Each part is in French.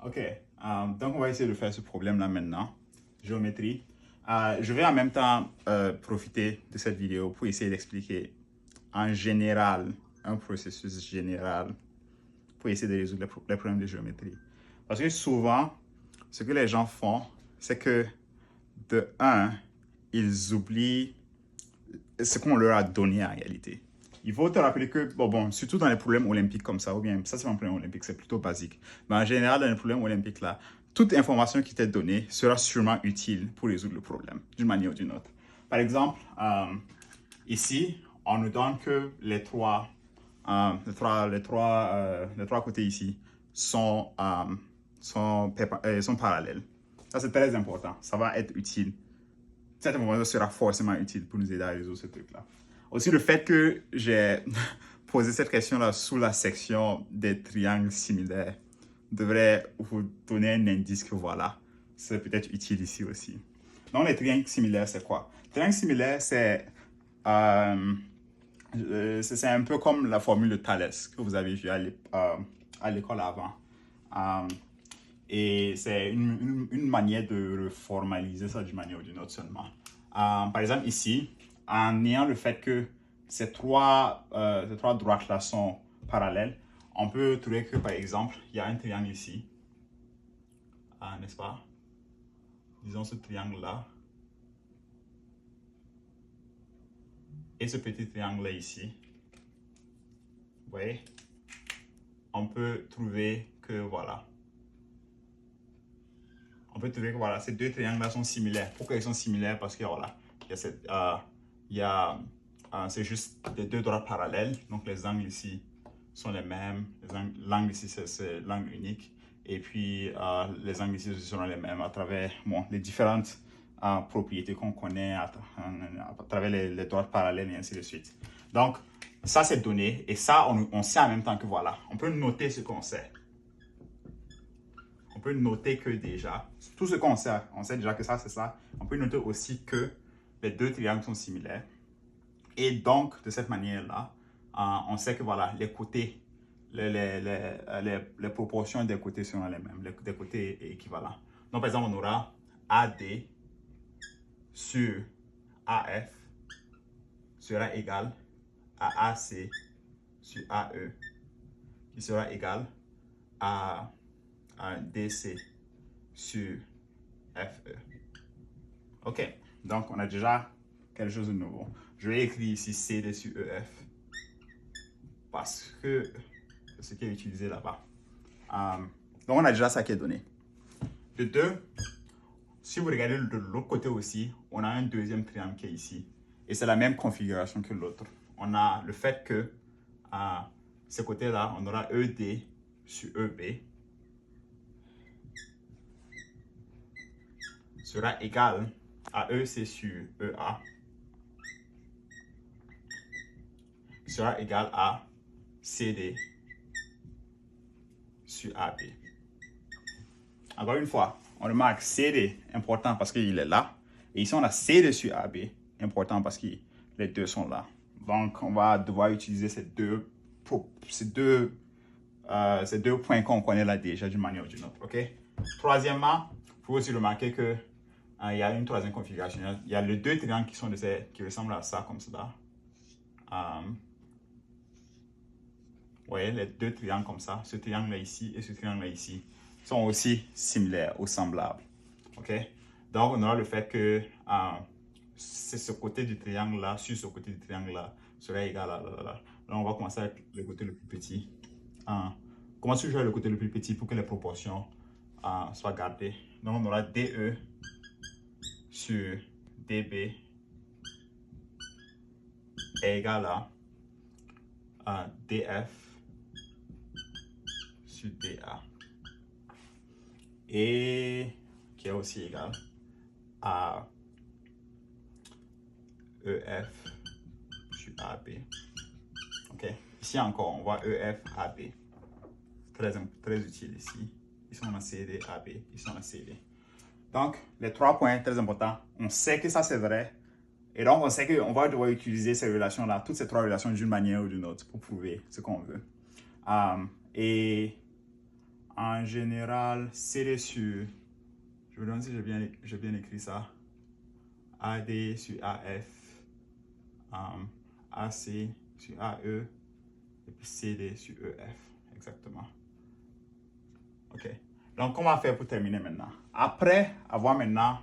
Ok, donc on va essayer de faire ce problème-là maintenant. Géométrie. Je vais en même temps profiter de cette vidéo pour essayer d'expliquer en général, un processus général pour essayer de résoudre les problèmes de géométrie. Parce que souvent, ce que les gens font, c'est que de un, ils oublient ce qu'on leur a donné en réalité. Il faut te rappeler que, surtout dans les problèmes olympiques comme ça, ou bien, ça c'est un problème olympique, c'est plutôt basique. Mais en général, dans les problèmes olympiques là, toute information qui t'est donnée sera sûrement utile pour résoudre le problème, d'une manière ou d'une autre. Par exemple, ici, on nous donne que les trois côtés ici sont parallèles. Ça, c'est très important. Ça va être utile. Cette information sera forcément utile pour nous aider à résoudre ce truc-là. Aussi, le fait que j'ai posé cette question-là sous la section des triangles similaires devrait vous donner un indice que voilà, c'est peut-être utile ici aussi. Donc, les triangles similaires, c'est quoi? Triangle similaire, c'est un peu comme la formule de Thalès que vous avez vue à l'école avant. Et c'est une manière de formaliser ça d'une manière ou d'une autre seulement. Par exemple, ici, en ayant le fait que ces trois droites-là sont parallèles, on peut trouver que, par exemple, il y a un triangle ici, n'est-ce pas? Disons ce triangle-là. Et ce petit triangle-là ici. Vous voyez? On peut trouver que, voilà. On peut trouver que, voilà, ces deux triangles-là sont similaires. Pourquoi ils sont similaires? Parce que, voilà, c'est juste des deux droites parallèles. Donc, les angles ici sont les mêmes. L'angle ici, c'est l'angle unique. Et puis, les angles ici seront les mêmes à travers les différentes propriétés qu'on connaît à travers les droites parallèles et ainsi de suite. Donc, ça, c'est donné. Et ça, on sait en même temps que voilà. On peut noter ce qu'on sait. On peut noter que déjà, tout ce qu'on sait, on sait déjà que ça, c'est ça. On peut noter aussi que les deux triangles sont similaires. Et donc, de cette manière-là, on sait que voilà, les côtés, les proportions des côtés seront les mêmes, des côtés équivalents. Donc, par exemple, on aura AD sur AF sera égal à AC sur AE, qui sera égal à DC sur FE. OK, donc on a déjà quelque chose de nouveau. Je vais écrire ici CD sur EF parce que c'est ce qui est utilisé là-bas. Donc on a déjà ça qui est donné. De deux, si vous regardez de l'autre côté aussi, on a un deuxième triangle qui est ici. Et c'est la même configuration que l'autre. On a le fait que à ce côté-là, on aura ED sur EB sera égal à EC sur EA sera égal à CD sur AB. Encore une fois, on remarque CD important parce qu'il est là. Et ici, on a CD sur AB important parce que les deux sont là. Donc, on va devoir utiliser ces deux points qu'on connaît là déjà d'une manière ou d'une autre. OK? Troisièmement, il faut aussi remarquer que il y a une troisième configuration. Il y a les deux triangles qui ressemblent à ça, comme cela. Vous voyez, les deux triangles comme ça, ce triangle-là ici et ce triangle-là ici, sont aussi similaires ou semblables. OK? Donc, on aura le fait que c'est ce côté du triangle-là sur ce côté du triangle-là serait égal à là. Là, on va commencer avec le côté le plus petit. Comment se jouer le côté le plus petit pour que les proportions soient gardées? Donc, on aura DE sur DB est égal à DF sur DA. Et qui est aussi égal à EF sur AB. OK? Ici encore, on voit EF, AB. Très utile ici. Ici, on a CD, AB. Ici, on a CD. Donc, les trois points très importants. On sait que ça, c'est vrai. Et donc, on sait qu'on va devoir utiliser ces relations-là, toutes ces trois relations d'une manière ou d'une autre pour prouver ce qu'on veut. Et En général, CD sur, je me demande si j'ai bien écrit ça, AD sur AF, AC sur AE, et puis CD sur EF, exactement. OK. Donc, comment faire pour terminer maintenant? Après avoir maintenant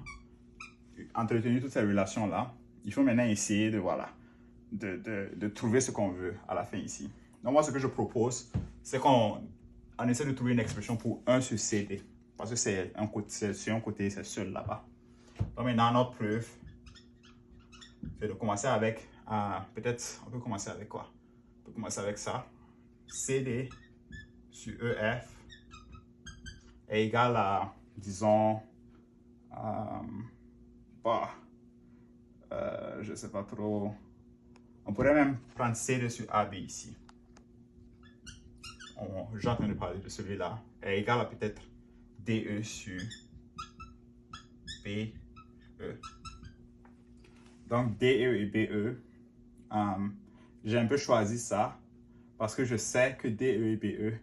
entretenu toutes ces relations-là, il faut maintenant essayer de, voilà, de trouver ce qu'on veut à la fin ici. Donc, moi, ce que je propose, c'est qu'on essaie de trouver une expression pour 1 sur CD. Parce que c'est un côté, c'est seul là-bas. Donc, maintenant, notre preuve, c'est de commencer avec, peut-être, on peut commencer avec quoi? On peut commencer avec ça. CD sur EF est égal à, disons, je ne sais pas trop. On pourrait même prendre CD sur AB ici. J'ai en train de parler de celui-là. Est égal à peut-être DE sur BE. Donc DE et BE, j'ai un peu choisi ça parce que je sais que DE et BE,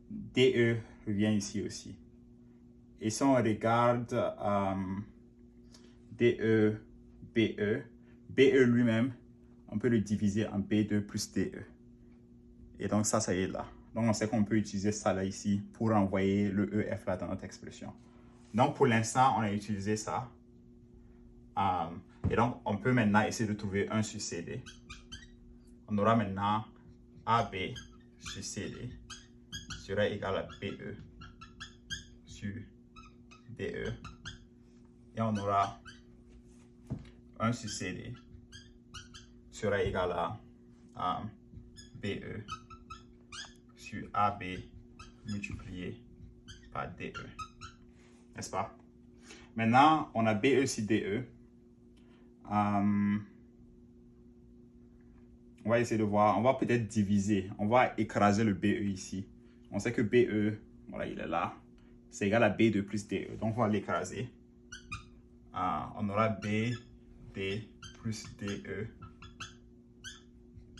DE revient ici aussi. Et si on regarde DE, BE, BE lui-même, on peut le diviser en B2 plus DE. Et donc ça y est là. Donc on sait qu'on peut utiliser ça là ici pour envoyer le EF là dans notre expression. Donc pour l'instant, on a utilisé ça. Et donc on peut maintenant essayer de trouver 1 sur CD. On aura maintenant AB sur CD sera égal à BE sur DE. Et on aura 1 sur CD sera égal à BE sur AB multiplié par DE. N'est-ce pas? Maintenant, on a BE sur DE. On va essayer de voir. On va peut-être diviser. On va écraser le BE ici. On sait que BE, voilà, il est là. C'est égal à B2 plus DE. Donc, on va l'écraser. On aura BD plus DE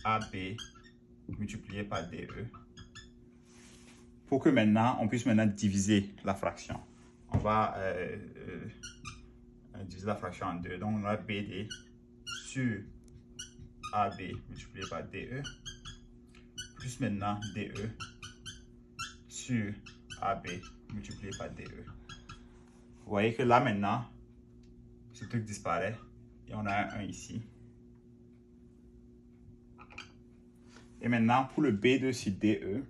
AB multiplié par DE. Pour que maintenant, on puisse maintenant diviser la fraction. On va diviser la fraction en deux. Donc, on aura BD sur AB multiplié par DE, plus maintenant DE sur AB multiplié par DE. Vous voyez que là maintenant, ce truc disparaît et on a un 1 ici. Et maintenant, pour le B2 sur DE,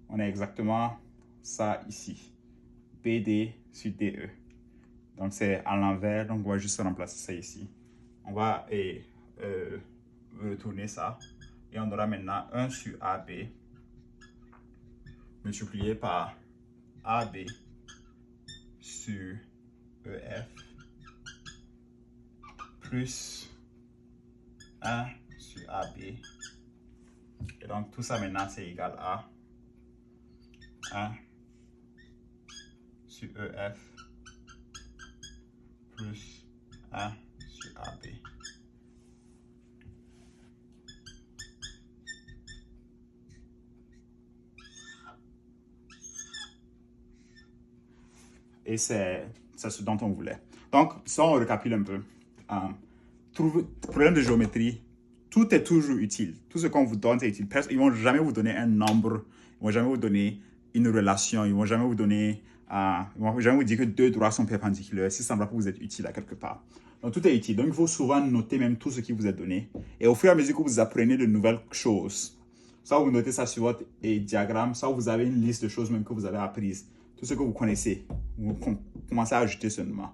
on a exactement ça ici. BD sur DE. Donc c'est à l'envers, donc on va juste remplacer ça ici. On va retourner ça. Et on aura maintenant 1 sur AB multiplié par AB sur EF plus 1 sur AB. Et donc tout ça maintenant c'est égal à 1 sur EF plus 1 sur AB. Et c'est ce dont on voulait. Donc, ça, on récapitule un peu. Problème de géométrie, tout est toujours utile. Tout ce qu'on vous donne, c'est utile. Ils ne vont jamais vous donner un nombre, ils ne vont jamais vous donner une relation, ils ne vont jamais vous donner, ils vont jamais vous dire que deux droits sont perpendiculaires si ça ne va pas vous être utile à quelque part. Donc, tout est utile. Donc, il faut souvent noter même tout ce qui vous est donné. Et au fur et à mesure que vous apprenez de nouvelles choses, soit vous notez ça sur votre diagramme, soit vous avez une liste de choses même que vous avez apprises. Tout ce que vous connaissez, vous commencez à ajouter seulement.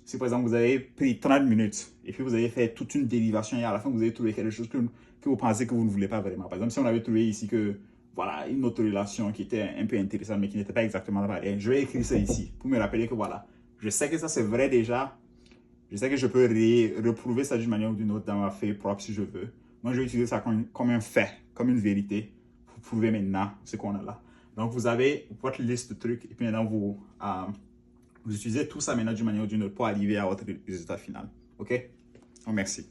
Si par exemple vous avez pris 30 minutes et puis vous avez fait toute une dérivation et à la fin vous avez trouvé quelque chose que vous pensez que vous ne voulez pas vraiment. Par exemple, si on avait trouvé ici que voilà une autre relation qui était un peu intéressante mais qui n'était pas exactement pareille, je vais écrire ça ici pour me rappeler que voilà, je sais que ça c'est vrai déjà, je sais que je peux reprouver ça d'une manière ou d'une autre dans ma feuille propre si je veux. Moi je vais utiliser ça comme un fait, comme une vérité pour prouver maintenant ce qu'on a là. Donc, vous avez votre liste de trucs et puis maintenant, vous utilisez tout ça maintenant d'une manière ou d'une autre pour arriver à votre résultat final. OK? Donc, merci.